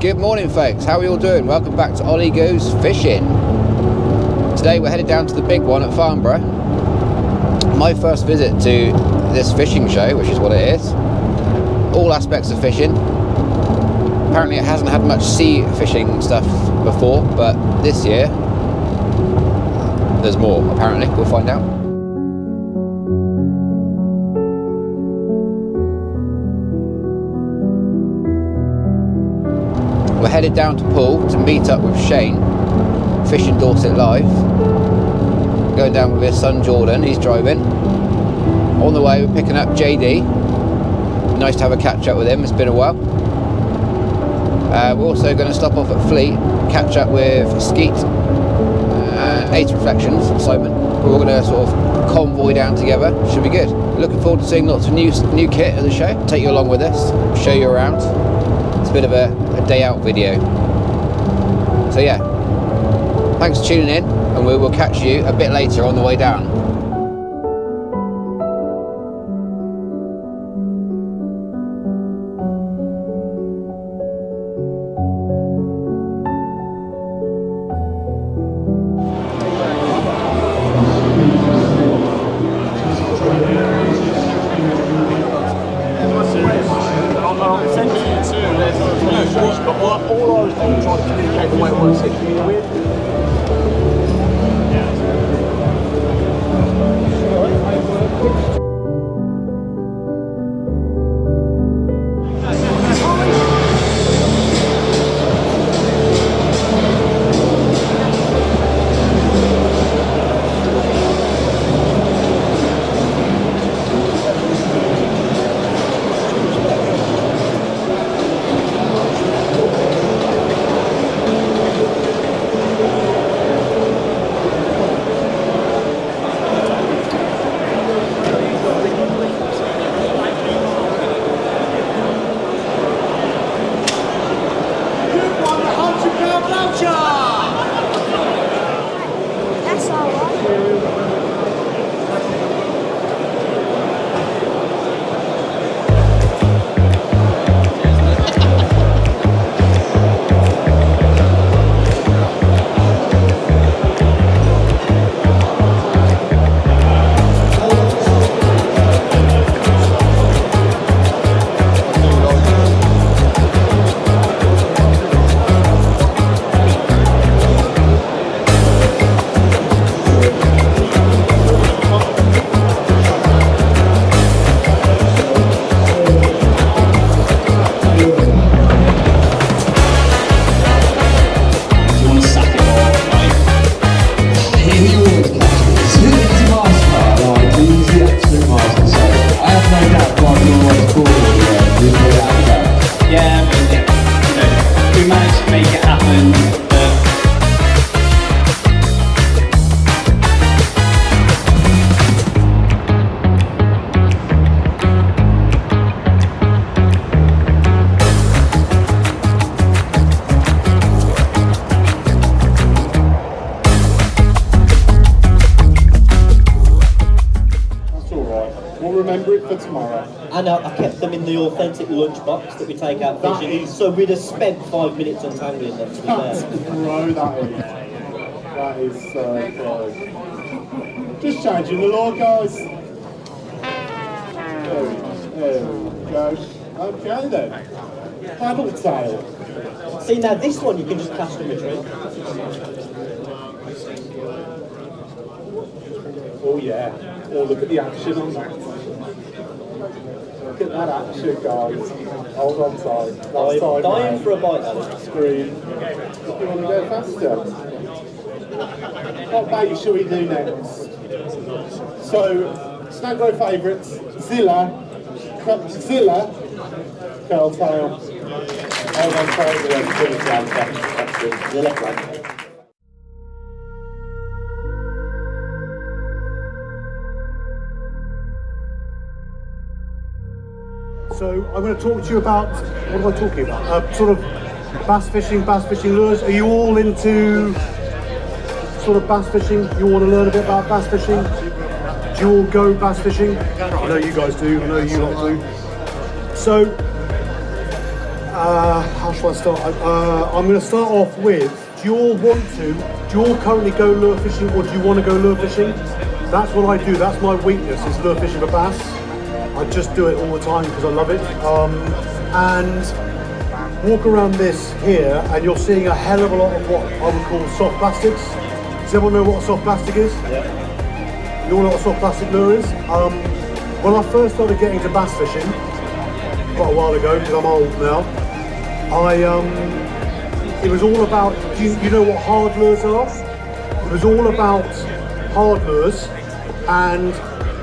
Good morning folks, how are we all doing? Welcome back to Ollie Goes Fishing. Today we're headed down to the big one at Farnborough. My first visit to this fishing show, which is what it is. All aspects of fishing. Apparently it hasn't had much sea fishing stuff before, but this year there's more, apparently. We'll find out. We're headed down to Poole to meet up with Shane, Fishing Dorset Live. Going down with his son Jordan, he's driving. On the way we're picking up JD. Nice to have a catch up with him, it's been a while. We're also going to stop off at Fleet, catch up with Skeet and Ace Reflections, Simon. We're all going to sort of convoy down together, should be good. Looking forward to seeing lots of new kit at the show. Take you along with us, show you around. It's a bit of a day out video. So yeah, thanks for tuning in, and we will catch you a bit later on the way down. And I kept them in the authentic lunchbox that we take out fishing, so we'd have spent 5 minutes untangling them, to be That's fair. pro, that is so pro. Just changing the law, guys. There we go. Okay then. Paddle tail. See, now this one you can just cast and retrieve. Oh yeah. Oh, look at the action on that. Look at that action, guys. Hold on tight. I'm dying for a bite, Alex. Screen. You want to go faster? What bait should we do next? So, Snag Row favourites, Zilla, curl tail. Hold on tight, the left flank. The left flank. So I'm going to talk to you about, what am I talking about? Sort of bass fishing lures. Are you all into sort of bass fishing? You want to learn a bit about bass fishing? Do you all go bass fishing? I know you guys do, I know you lot do. So, How shall I start? I'm going to start off with, do you all currently go lure fishing, or do you want to go lure fishing? That's what I do, that's my weakness, is lure fishing for bass. I just do it all the time because I love it. And walk around this here and you're seeing a hell of a lot of what I would call soft plastics. Does everyone know what a soft plastic is? Yeah. You all know what a soft plastic lure is? When I first started getting into bass fishing, quite a while ago, because I'm old now, it was all about, you know what hard lures are? It was all about hard lures, and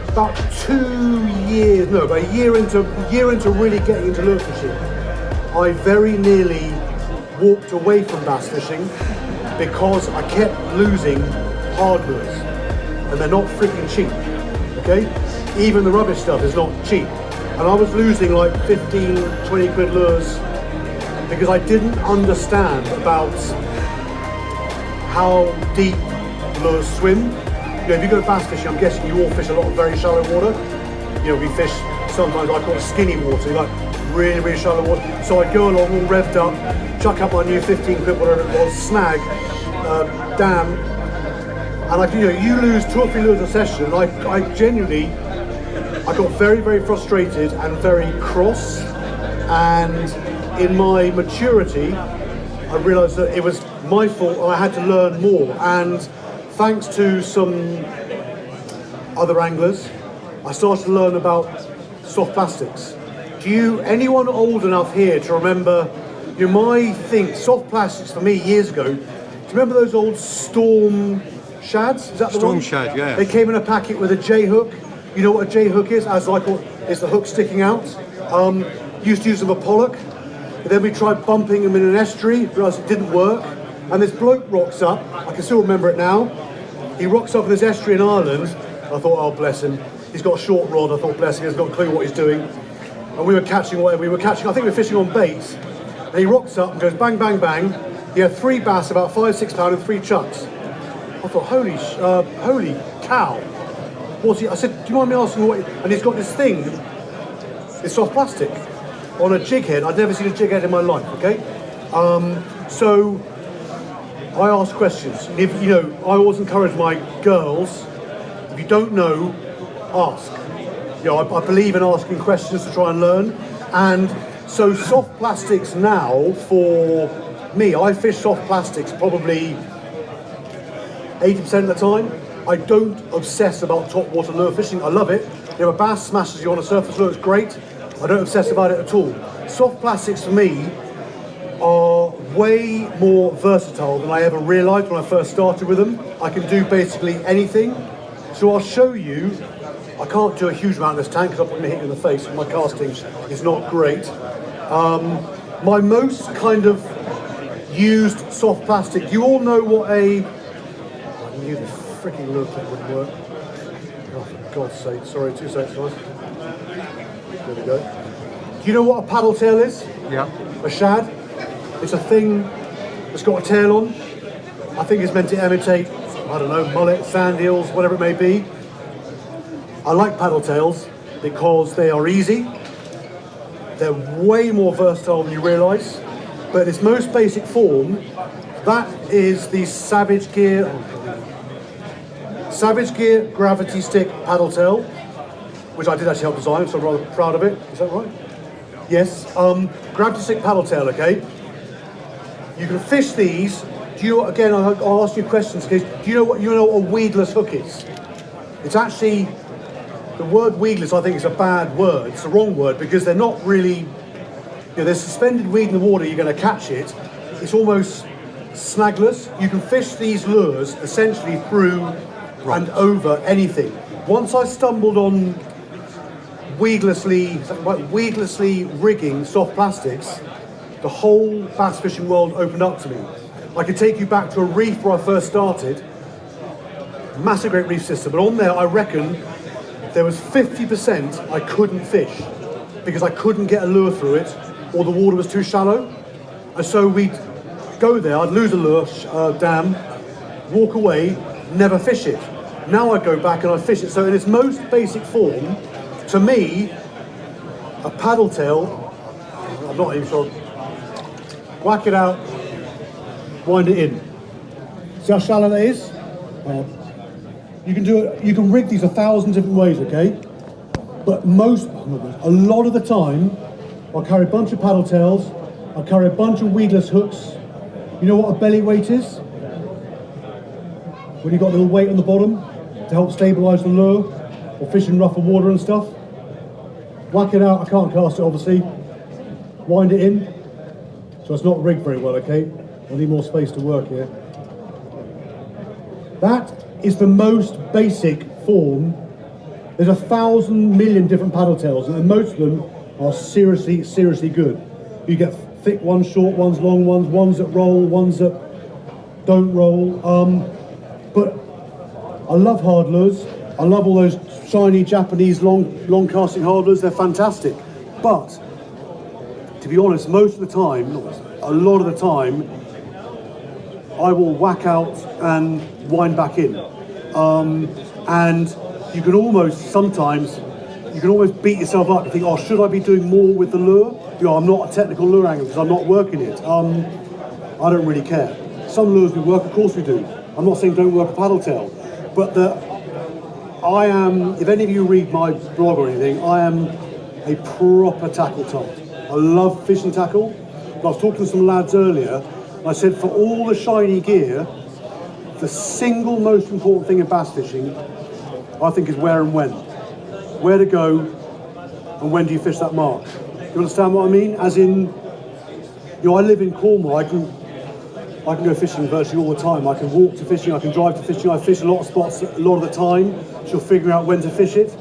about a year into really getting into lure fishing, I very nearly walked away from bass fishing because I kept losing hard lures, and they're not freaking cheap, okay? Even the rubbish stuff is not cheap. And I was losing like 15, 20 quid lures because I didn't understand about how deep lures swim. You know, if you go bass fishing, I'm guessing you all fish a lot of very shallow water. You know, we fish sometimes I call it skinny water, like really, really shallow water. So I'd go along all revved up, chuck up my new 15 quid, whatever it was, snag, dam, and you lose 2 or 3 lures a session. And I genuinely, I got very, very frustrated and very cross, and in my maturity, I realised that it was my fault and I had to learn more. And thanks to some other anglers, I started to learn about soft plastics. Anyone old enough here to remember, soft plastics for me years ago, do you remember those old Storm shads? Is that the Storm one? shad, yeah. They came in a packet with a J hook. You know what a J hook is? It's the hook sticking out. Used to use them for pollock. But then we tried bumping them in an estuary, realised it didn't work. And this bloke rocks up, I can still remember it now. He rocks up in this estuary in Ireland. I thought, oh bless him. He's got a short rod, I thought bless him, he's got a clue what he's doing. And we were catching whatever we were catching, I think we were fishing on baits. And he rocks up and goes bang, bang, bang. He had 3 bass, about 5, 6 pound, and 3 chucks. I thought, holy cow. What's he? I said, do you mind me asking what? And he's got this thing, this soft plastic, on a jig head. I'd never seen a jig head in my life, okay? So I ask questions. If I always encourage my girls, if you don't know, ask. I believe in asking questions to try and learn. And so soft plastics now, for me, I fish soft plastics probably 80% of the time. I don't obsess about top water lure fishing. I love it. A bass smashes you on a surface lure, it's great. I don't obsess about it at all. Soft plastics for me are way more versatile than I ever realised when I first started with them. I can do basically anything. So I'll show you. I can't do a huge amount in this tank because I'll probably hit you in the face. My casting is not great. My most kind of used soft plastic. You all know what I knew this freaking lure clip wouldn't work. Oh, for God's sake. Sorry, 2 seconds, guys. There we go. Do you know what a paddle tail is? Yeah. A shad? It's a thing that's got a tail on. I think it's meant to imitate, I don't know, mullet, sand eels, whatever it may be. I like paddle tails because they are easy. They're way more versatile than you realise. But in its most basic form, that is the Savage Gear Gravity Stick paddle tail, which I did actually help design, so I'm rather proud of it. Is that right? Yes. Gravity Stick paddle tail, okay? You can fish these. I'll ask you questions, because do you know what a weedless hook is? It's actually, the word weedless I think is a bad word. It's the wrong word, because they're not really, there's suspended weed in the water, you're going to catch it. It's almost snagless. You can fish these lures essentially through and over anything. Once I stumbled on weedlessly rigging soft plastics, the whole bass fishing world opened up to me. I could take you back to a reef where I first started, massive great reef system, but on there I reckon there was 50% I couldn't fish because I couldn't get a lure through it or the water was too shallow. And so we'd go there, I'd lose a lure, dam, walk away, never fish it. Now I go back and I fish it. So in its most basic form, to me, a paddle tail, I'm not even sure, whack it out, wind it in. See how shallow that is? You can do it. You can rig these 1,000 different ways, okay? But a lot of the time, I'll carry a bunch of paddle tails. I'll carry a bunch of weedless hooks. You know what a belly weight is? When you've got a little weight on the bottom to help stabilise the lure, or fish in rougher water and stuff. Whack it out. I can't cast it, obviously. Wind it in. So it's not rigged very well, okay? I need more space to work here. That is the most basic form. There's 1,000 million different paddle tails, and most of them are seriously, seriously good. You get thick ones, short ones, long ones, ones that roll, ones that don't roll. But I love hard lures. I love all those shiny Japanese long casting hard lures. They're fantastic. But to be honest, most of the time, a lot of the time, I will whack out and wind back in. And you can almost beat yourself up. You think, oh, should I be doing more with the lure? You know, I'm not a technical lure angler because I'm not working it. I don't really care. Some lures we work, of course we do. I'm not saying don't work a paddle tail, but I am, if any of you read my blog or anything, I am a proper tackle tart. I love fishing tackle. I was talking to some lads earlier, and I said for all the shiny gear, the single most important thing in bass fishing, I think, is where and when. Where to go, and when do you fish that mark. You understand what I mean? As in, you know, I live in Cornwall, I can go fishing virtually all the time. I can walk to fishing, I can drive to fishing, I fish a lot of spots a lot of the time, so figuring out when to fish it.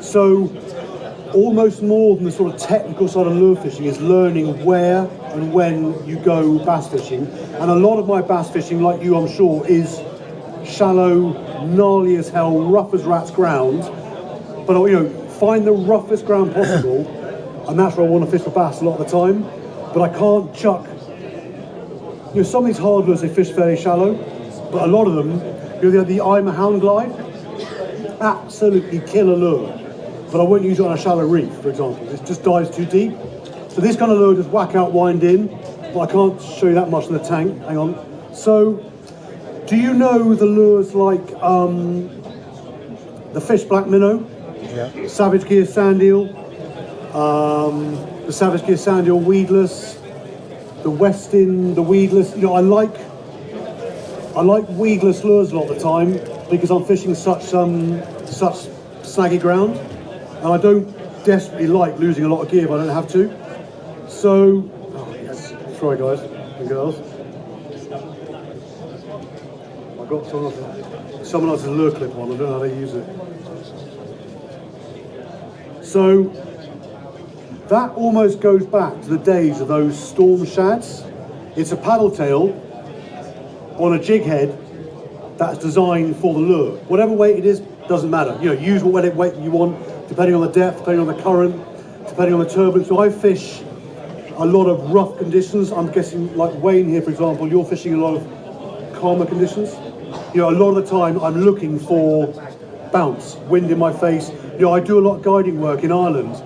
So almost more than the sort of technical side of lure fishing is learning where and when you go bass fishing. And a lot of my bass fishing, like you I'm sure, is shallow, gnarly as hell, rough as rats ground. But you know, find the roughest ground possible, and that's where I want to fish for bass a lot of the time. But I can't chuck. You know, some of these hard lures, they fish fairly shallow, but a lot of them, you know, the I'm a Hound glide, absolutely killer lure. But I won't use it on a shallow reef, for example. It just dives too deep. So this kind of lure just whack out, wind in, but I can't show you that much in the tank. Hang on. So, do you know the lures like the fish black minnow, Yeah. Savage Gear sand eel, the Savage Gear sand eel weedless, the Westin, the weedless? You know, I like weedless lures a lot of the time because I'm fishing such snaggy ground, and I don't desperately like losing a lot of gear if I don't have to. So, oh yes, sorry guys and girls. I got someone else's lure clip on. I don't know how they use it. So that almost goes back to the days of those storm shads. It's a paddle tail on a jig head that's designed for the lure. Whatever weight it is, doesn't matter. You know, use what weight you want, depending on the depth, depending on the current, depending on the turbulence. So I fish a lot of rough conditions. I'm guessing, like Wayne here, for example, you're fishing a lot of calmer conditions. You know, a lot of the time I'm looking for bounce, wind in my face. You know, I do a lot of guiding work in Ireland,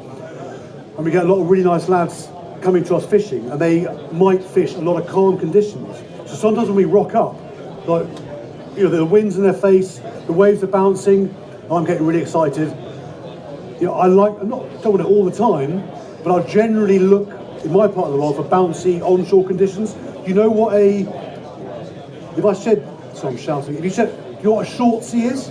and we get a lot of really nice lads coming to us fishing, and they might fish a lot of calm conditions. So sometimes when we rock up, like, you know, the wind's in their face, the waves are bouncing, I'm getting really excited. You know, I'm not doing it all the time, but I'll generally look in my part of the world for bouncy onshore conditions. You know what if I'm shouting, if you said, do you know what a short sea is?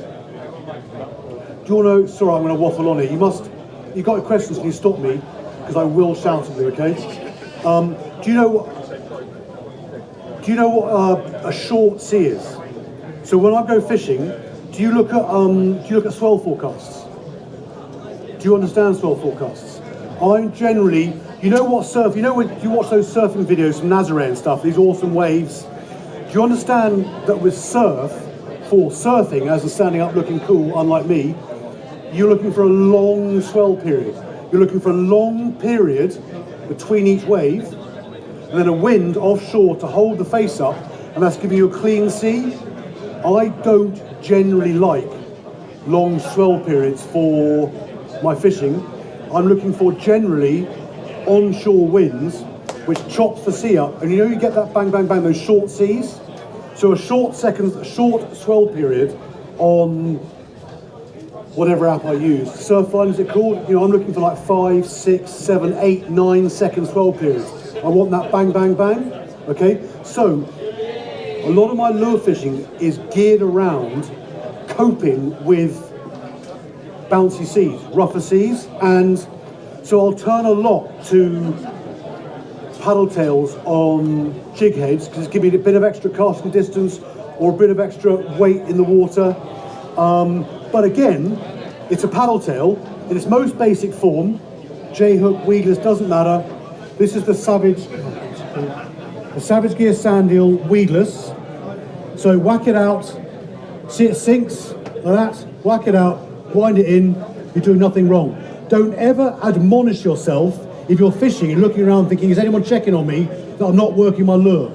Do you want to know, sorry, I'm going to waffle on it. You've got questions, can you stop me? Because I will shout at you, okay? Do you know what a short sea is? So when I go fishing, do you look at swell forecasts? Do you understand swell forecasts? I'm generally, you know when you watch those surfing videos from Nazaré and stuff, these awesome waves, do you understand that with surf, for surfing, as in standing up looking cool, unlike me, you're looking for a long swell period. You're looking for a long period between each wave, and then a wind offshore to hold the face up, and that's giving you a clean sea. I don't generally like long swell periods for my fishing. I'm looking for generally onshore winds which chops the sea up, and you get that bang, bang, bang, those short seas. So a short swell period on whatever app I use. Surfline is it called? I'm looking for like 5, 6, 7, 8, 9 second swell periods. I want that bang, bang, bang. Okay, so a lot of my lure fishing is geared around coping with bouncy seas, rougher seas, and so I'll turn a lot to paddle tails on jig heads because it's giving me a bit of extra casting distance or a bit of extra weight in the water. But again, it's a paddle tail in its most basic form. J-hook, weedless, doesn't matter. This is the Savage Gear sand eel weedless. So whack it out, see it sinks like that, whack it out, wind it in, you're doing nothing wrong. Don't ever admonish yourself if you're fishing and looking around thinking, is anyone checking on me that I'm not working my lure?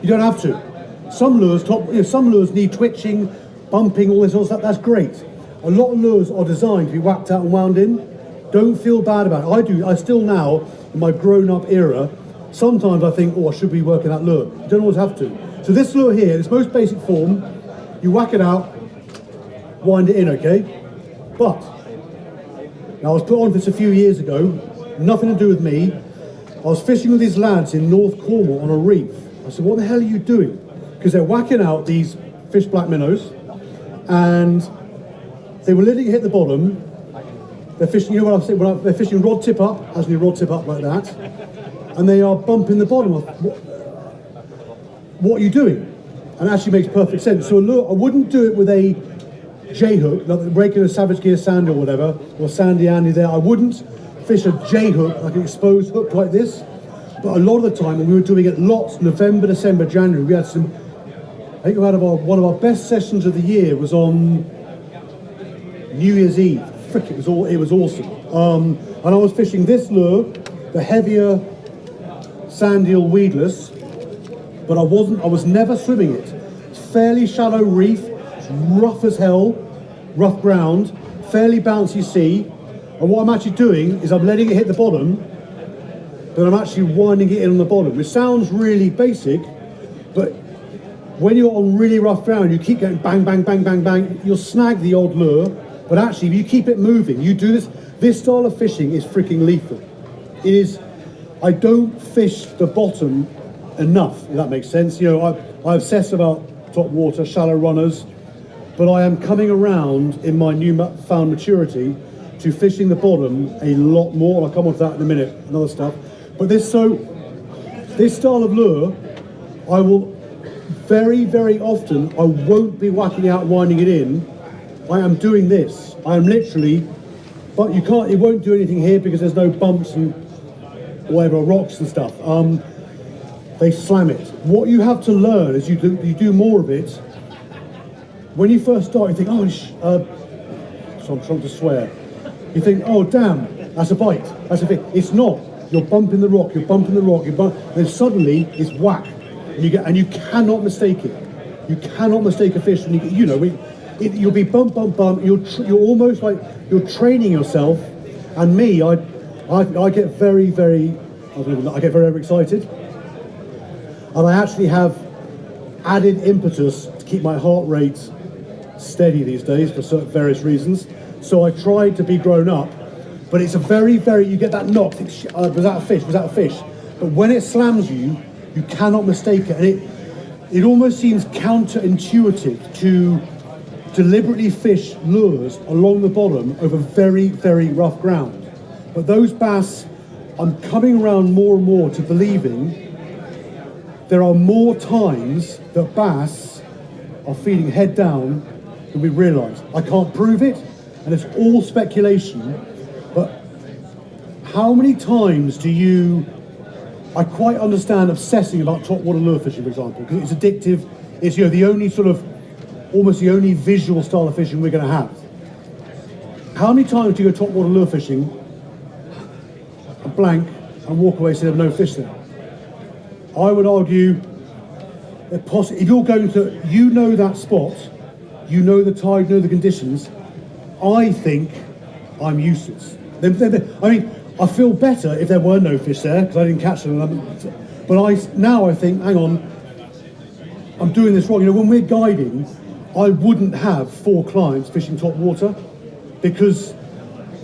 You don't have to. Some lures need twitching, bumping, all this sort of stuff, that's great. A lot of lures are designed to be whacked out and wound in. Don't feel bad about it. I still now, in my grown-up era, sometimes I think, I should be working that lure. You don't always have to. So this lure here, in its most basic form, you whack it out, wind it in, okay? But, now I was put on this a few years ago, nothing to do with me. I was fishing with these lads in North Cornwall on a reef. I said, what the hell are you doing? Because they're whacking out these fish black minnows, and they were letting it hit the bottom. They're fishing, you know what I'm saying? They're fishing rod tip up, as you rod tip up like that, and they are bumping the bottom. What are you doing? And it actually makes perfect sense. So I wouldn't do it with a J-hook, like the regular Savage Gear sand or whatever, or Sandy Andy there. I wouldn't fish a J-hook, like an exposed hook like this. But a lot of the time, when we were doing it lots, November, December, January, we had some, I think one of our best sessions of the year was on New Year's Eve. Frick, it was awesome. And I was fishing this lure, the heavier sand eel weedless, but I was never swimming it. It's fairly shallow reef, it's rough as hell, rough ground, fairly bouncy sea. And what I'm actually doing is I'm letting it hit the bottom, but I'm actually winding it in on the bottom, which sounds really basic, but when you're on really rough ground, you keep going bang, bang, bang, bang, bang, you'll snag the old lure, but actually if you keep it moving, you do this style of fishing is freaking lethal. It is, I don't fish the bottom enough, if that makes sense. I obsess about top water, shallow runners, but I am coming around in my newfound maturity to fishing the bottom a lot more. I'll come on to that in a minute, and other stuff. But this style of lure, I will very, very often, I won't be whacking out, winding it in. I am doing this. I am literally, but it won't do anything here because there's no bumps and whatever, rocks and stuff. They slam it. What you have to learn as you do more of it, when you first start, you think, so I'm trying to swear. You think, oh damn, that's a bite, that's a fish. It's not. You're bumping the rock, then suddenly it's whack. And you cannot mistake it. You cannot mistake a fish when you'll be bump, bump, bump. You're almost like you're training yourself. And me, I get very, very, I get very excited. And I actually have added impetus to keep my heart rate steady these days for certain various reasons. So I try to be grown up, but it's a very, very, you get that knock, was that a fish, was that a fish? But when it slams you, you cannot mistake it. And it almost seems counterintuitive to deliberately fish lures along the bottom over very, very rough ground. But those bass, I'm coming around more and more to believing there are more times that bass are feeding head down than we realise. I can't prove it, and it's all speculation, but how many times I quite understand obsessing about topwater lure fishing, for example, because it's addictive, it's the only almost the only visual style of fishing we're going to have. How many times do you go topwater lure fishing, a blank, and walk away saying there are no fish there? I would argue that if you're going to, that spot, the tide, the conditions, I think I'm useless. I mean, I feel better if there were no fish there because I didn't catch them. But now I think, hang on, I'm doing this wrong. You know, when we're guiding, I wouldn't have 4 clients fishing top water because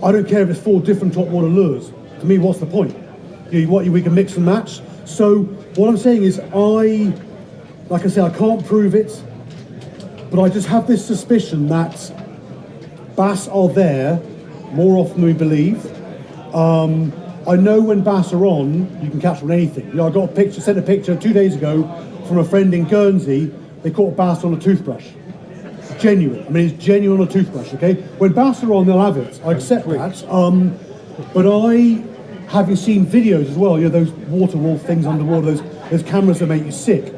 I don't care if it's 4 different top water lures. To me, what's the point? You know, we can mix and match. So what I'm saying is like I say, I can't prove it, but I just have this suspicion that bass are there more often than we believe. I know when bass are on, you can catch them on anything. You know, I sent a picture 2 days ago from a friend in Guernsey. They caught bass on a toothbrush. Genuine. I mean, it's genuine on a toothbrush, okay? When bass are on, they'll have it. I accept that. But having seen videos as well, you know, those water wolf things underwater, those cameras that make you sick.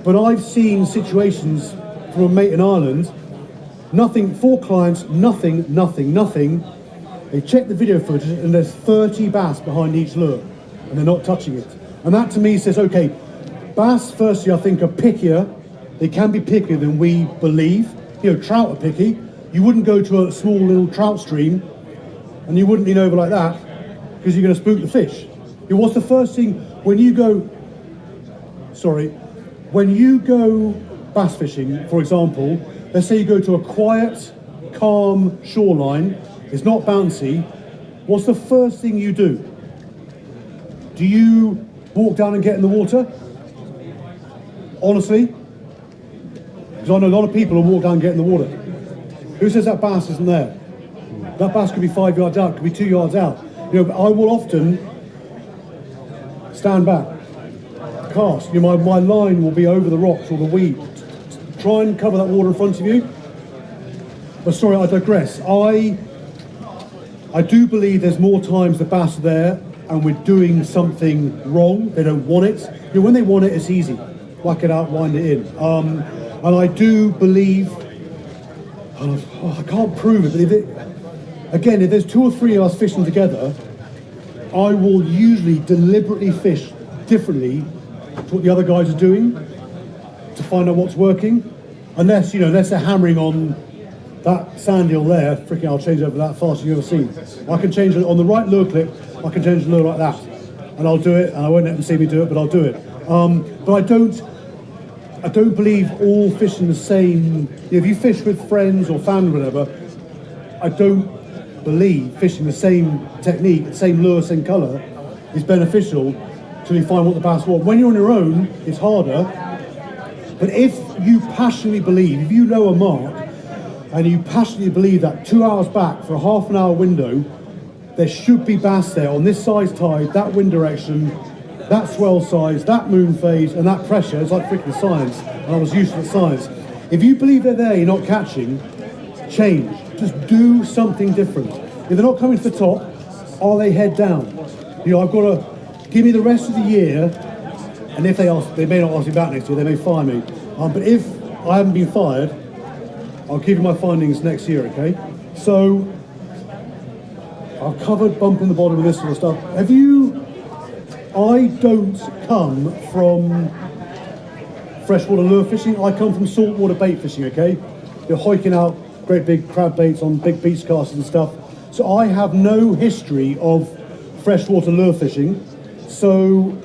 But I've seen situations from a mate in Ireland, nothing, 4 clients, nothing. They check the video footage and there's 30 bass behind each lure and they're not touching it. And that to me says, okay, bass firstly I think are pickier. They can be pickier than we believe. You know, trout are picky. You wouldn't go to a small little trout stream and you wouldn't lean over like that because you're going to spook the fish. You know, what's the first thing when you go bass fishing, for example, let's say you go to a quiet, calm shoreline, it's not bouncy, what's the first thing you do? Do you walk down and get in the water? Honestly? Because I know a lot of people who walk down and get in the water. Who says that bass isn't there? That bass could be 5 yards out, could be 2 yards out. You know, I will often stand back, cast. You know, my line will be over the rocks or the weed. Try and cover that water in front of you. But sorry, I digress. I do believe there's more times the bass are there and we're doing something wrong. They don't want it. You know, when they want it, it's easy. Whack it out, wind it in. And I do believe, I can't prove it, but if there's 2 or 3 of us fishing together, I will usually deliberately fish differently to what the other guys are doing to find out what's working. Unless they're hammering on that sand eel there, freaking I'll change over that fast as you've ever seen. I can change it on the right lure clip, I can change the lure like that. And I'll do it, and I won't let them see me do it, but I'll do it. But I don't believe all fishing the same. If you fish with friends or family or whatever, I don't believe fishing the same technique, the same lure, same colour is beneficial till you find what the bass want. When you're on your own, it's harder. But if you passionately believe, if you know a mark, and you passionately believe that 2 hours back for a half an hour window, there should be bass there on this size tide, that wind direction, that swell size, that moon phase, and that pressure. It's like freaking science, and I was used to science. If you believe they're there, you're not catching, change. Just do something different. If they're not coming to the top, are they head down? You know, I've got to give me the rest of the year, and if they ask, they may not ask me back next year, they may fire me. But if I haven't been fired, I'll give you my findings next year, okay? So, I've covered bumping the bottom of this sort of stuff. I don't come from freshwater lure fishing, I come from saltwater bait fishing, okay? You're hiking out great big crab baits on big beach casts and stuff. So I have no history of freshwater lure fishing. So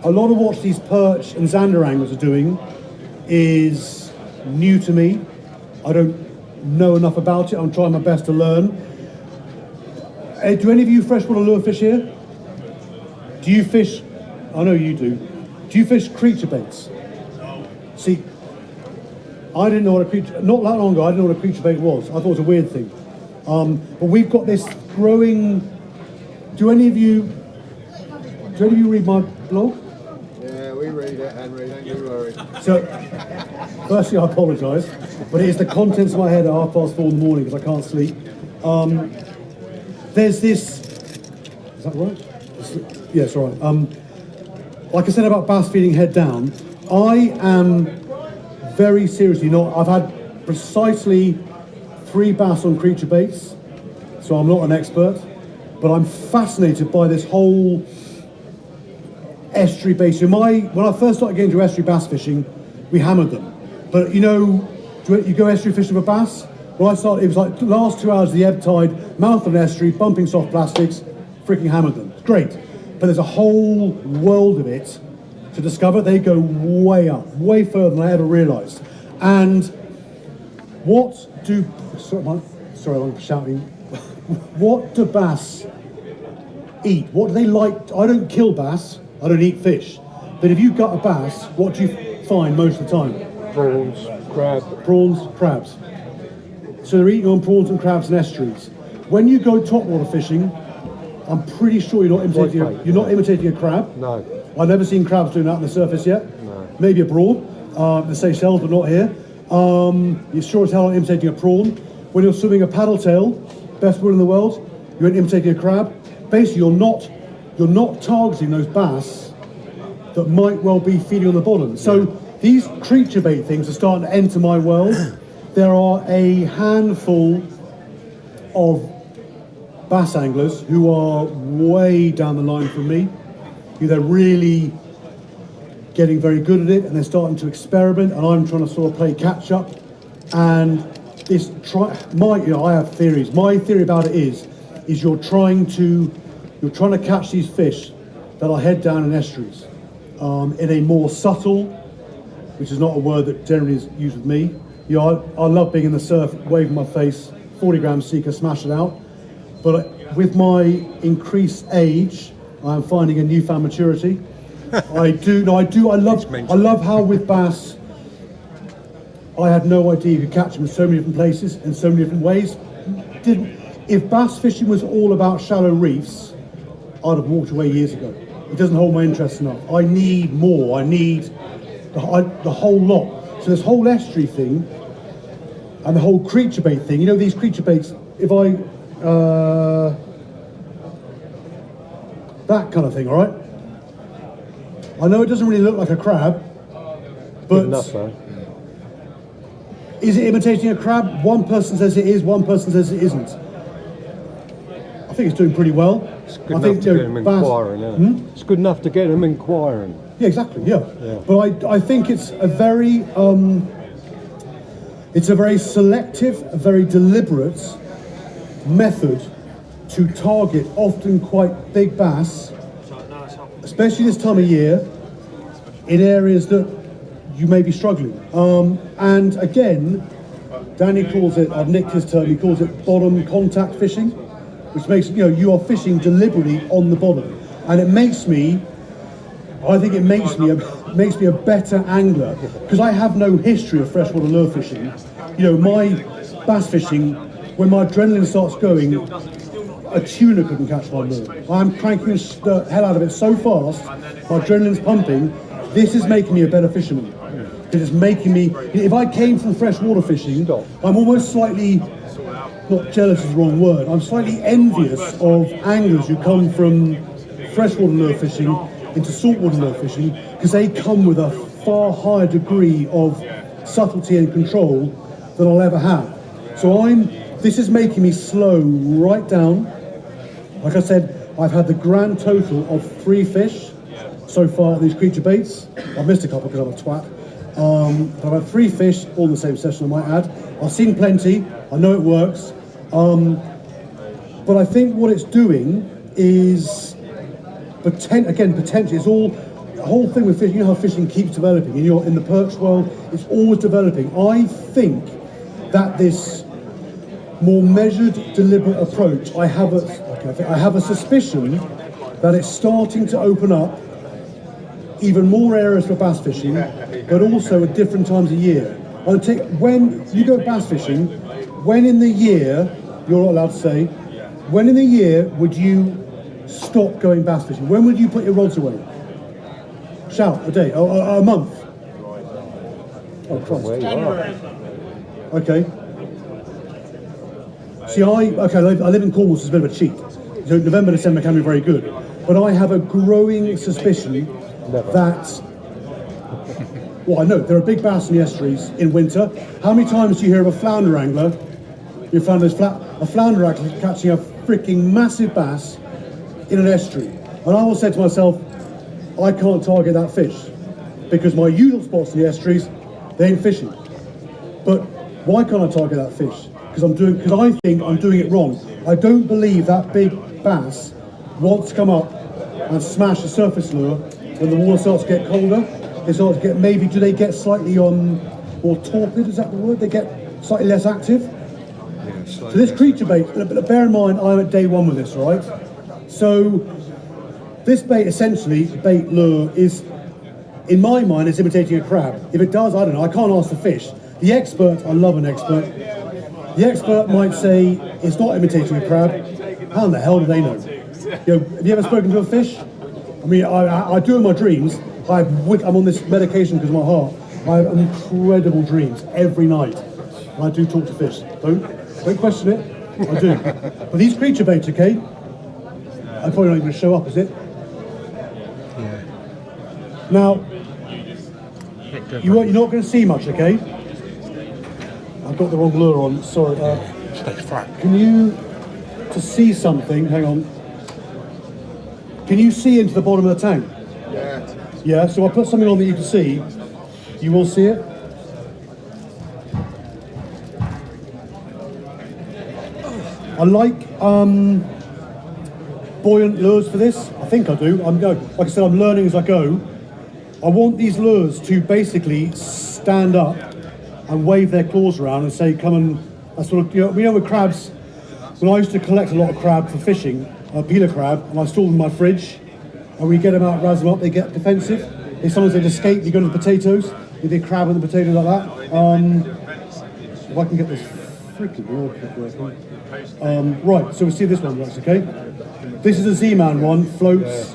a lot of what these perch and zander anglers are doing is new to me. I don't know enough about it. I'm trying my best to learn. Do any of you freshwater lure fish here? Do you fish? I know you do. Do you fish creature baits? See, I didn't know what a creature. Not that long ago, I didn't know what a creature bait was. I thought it was a weird thing. But we've got this growing. Do any of you read my blog? Yeah, we read it, Henry, don't you worry. So, firstly, I apologise, but it is the contents of my head at 4:30 in the morning because I can't sleep. There's this. Is that right? Yes, all right. Like I said about bass feeding head down, I am very seriously not. I've had precisely 3 bass on creature baits, so I'm not an expert, but I'm fascinated by this whole estuary bait. So when I first started getting into estuary bass fishing, we hammered them. But you go estuary fishing for bass? Well, I started, it was like the last 2 hours of the ebb tide, mouth of an estuary, bumping soft plastics, freaking hammered them. It's great. But there's a whole world of it to discover. They go way up, way further than I ever realised. And what do... Sorry, I'm shouting. What do bass eat? What do they like? I don't kill bass. I don't eat fish. But if you gut a bass, what do you find most of the time? Prawns, crab. Prawns, crabs. So they're eating on prawns and crabs and estuaries. When you go topwater fishing, I'm pretty sure you're not imitating a crab. No. I've never seen crabs doing that on the surface yet. No. Maybe abroad, the Seychelles, but not here. You're sure as hell not imitating a prawn. When you're swimming a paddle tail, best word in the world, you ain't imitating a crab. Basically, you're not targeting those bass that might well be feeding on the bottom. So these creature bait things are starting to enter my world. There are a handful of bass anglers who are way down the line from me. They're really getting very good at it, and they're starting to experiment, and I'm trying to sort of play catch up. And I have theories. My theory about it is you're trying to catch these fish that are head down in estuaries in a more subtle, which is not a word that generally is used with me. You know, I love being in the surf, waving my face, 40 gram seeker, smash it out. But with my increased age, I'm finding a newfound maturity. I love how with bass, I had no idea you could catch them in so many different places, in so many different ways. If bass fishing was all about shallow reefs, I'd have walked away years ago. It doesn't hold my interest enough. I need more. I need the whole lot. So this whole estuary thing and the whole creature bait thing, you know, these creature baits, if I, that kind of thing, all right? I know it doesn't really look like a crab, but Enough, though. is it imitating a crab? One person says it is, one person says it isn't. I think it's doing pretty well. It's good enough to get them inquiring, isn't it? It's good enough to get them inquiring. Yeah, exactly. Yeah. Yeah. But I think it's a very selective, a very deliberate method to target often quite big bass, especially this time of year, in areas that you may be struggling. And again, Danny calls it, I've nicked his term, he calls it bottom contact fishing, which makes, you know, you are fishing deliberately on the bottom. And it makes me, I think it makes me a better angler, because I have no history of freshwater lure fishing. You know, my bass fishing, when my adrenaline starts going, a tuna couldn't catch my lure. I'm cranking the hell out of it so fast, my adrenaline's pumping. This is making me a better fisherman. It is making me, if I came from freshwater fishing, I'm almost slightly, not jealous is the wrong word, I'm slightly envious of anglers who come from freshwater lure fishing into saltwater lure fishing, because they come with a far higher degree of subtlety and control than I'll ever have. So this is making me slow right down. Like I said, I've had the grand total of 3 fish so far on these creature baits. I've missed a couple because I'm a twat. But I've had 3 fish, all in the same session I might add. I've seen plenty, I know it works. But I think what it's doing is, potentially, it's all, the whole thing with fishing, you know how fishing keeps developing. In the perch world, it's always developing. I think that this more measured, deliberate approach, I have a suspicion that it's starting to open up even more areas for bass fishing, but also at different times of year. When you go bass fishing, when in the year, you're not allowed to say, when in the year would you stop going bass fishing? When would you put your rods away? Shout, a day, a month. Oh, Christ. Okay. See, I live in Cornwall, so it's a bit of a cheat. So November, December can be very good. But I have a growing suspicion that, well, I know there are big bass in the estuaries in winter. How many times do you hear of a flounder angler? You found a flounder angler catching a freaking massive bass in an estuary. And I always said to myself, I can't target that fish because my usual spots in the estuaries, they ain't fishing. But why can't I target that fish? Because I think I'm doing it wrong. I don't believe that big bass rods come up and smash the surface lure, when the water starts to get colder, they start to get, maybe, do they get slightly more torpid, is that the word? They get slightly less active? Yeah, So this creature bait, bear in mind, I'm at day one with this, right? So this bait, essentially, bait lure, is, in my mind, is imitating a crab. If it does, I don't know, I can't ask the fish. The expert, I love an expert, the expert might say it's not imitating a crab. How in the hell do they know? You know, have you ever spoken to a fish? I mean, I do in my dreams. I'm on this medication because of my heart. I have incredible dreams every night. And I do talk to fish. Don't question it. I do. But these creature baits, okay? I'm probably not even going to show up, is it? Yeah. Now, you're not going to see much, okay? I've got the wrong lure on. Sorry. Stay flat. Can you, to see something? Hang on. Can you see into the bottom of the tank? Yeah. Yeah, so I'll put something on that you can see. You will see it. I like buoyant lures for this. I think I do. Like I said, I'm learning as I go. I want these lures to basically stand up and wave their claws around and say, come and, sort of, you know, with crabs, when I used to collect a lot of crab for fishing, peeler crab, and I store them in my fridge, and we get them out, razz them up, they get defensive. Sometimes they'd escape, you go to the potatoes, you do crab and the potatoes like that. If I can get this freaking working. Right, so we see this one works, okay? This is a Z-Man one, floats.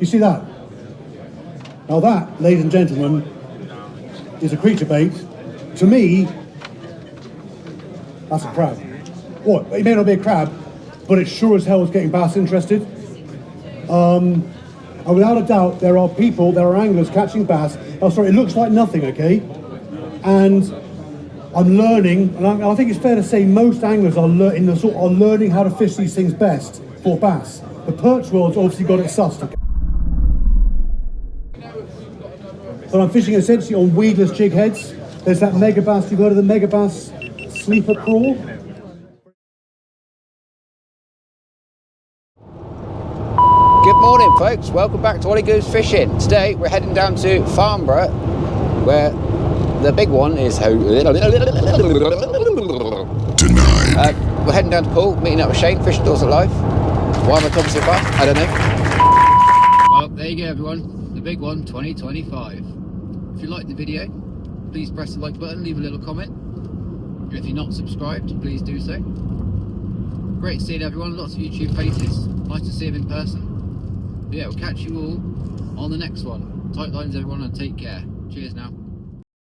You see that? Now that, ladies and gentlemen, is a creature bait. To me, that's a crab. What? It may not be a crab, but it sure as hell is getting bass interested. And without a doubt, there are anglers catching bass. Oh, sorry, it looks like nothing, okay? And I'm learning, and I think it's fair to say most anglers are learning how to fish these things best for bass. The perch world's obviously got it sussed, okay? But I'm fishing essentially on weedless jig heads. There's that mega bass, you've heard of the mega bass sleeper crawl? Good morning, folks. Welcome back to Ollie Goes Fishing. Today we're heading down to Farnborough, where the big one is. We're heading down to Poole, meeting up with Shane, Fishing Dorset Live. Why am I talking so fast? I don't know. Well, there you go, everyone. The big one, 2025. If you liked the video, please press the like button, leave a little comment. And if you're not subscribed, please do so. Great seeing everyone, lots of YouTube faces. Nice to see them in person. But yeah, we'll catch you all on the next one. Tight lines, everyone, and take care. Cheers now.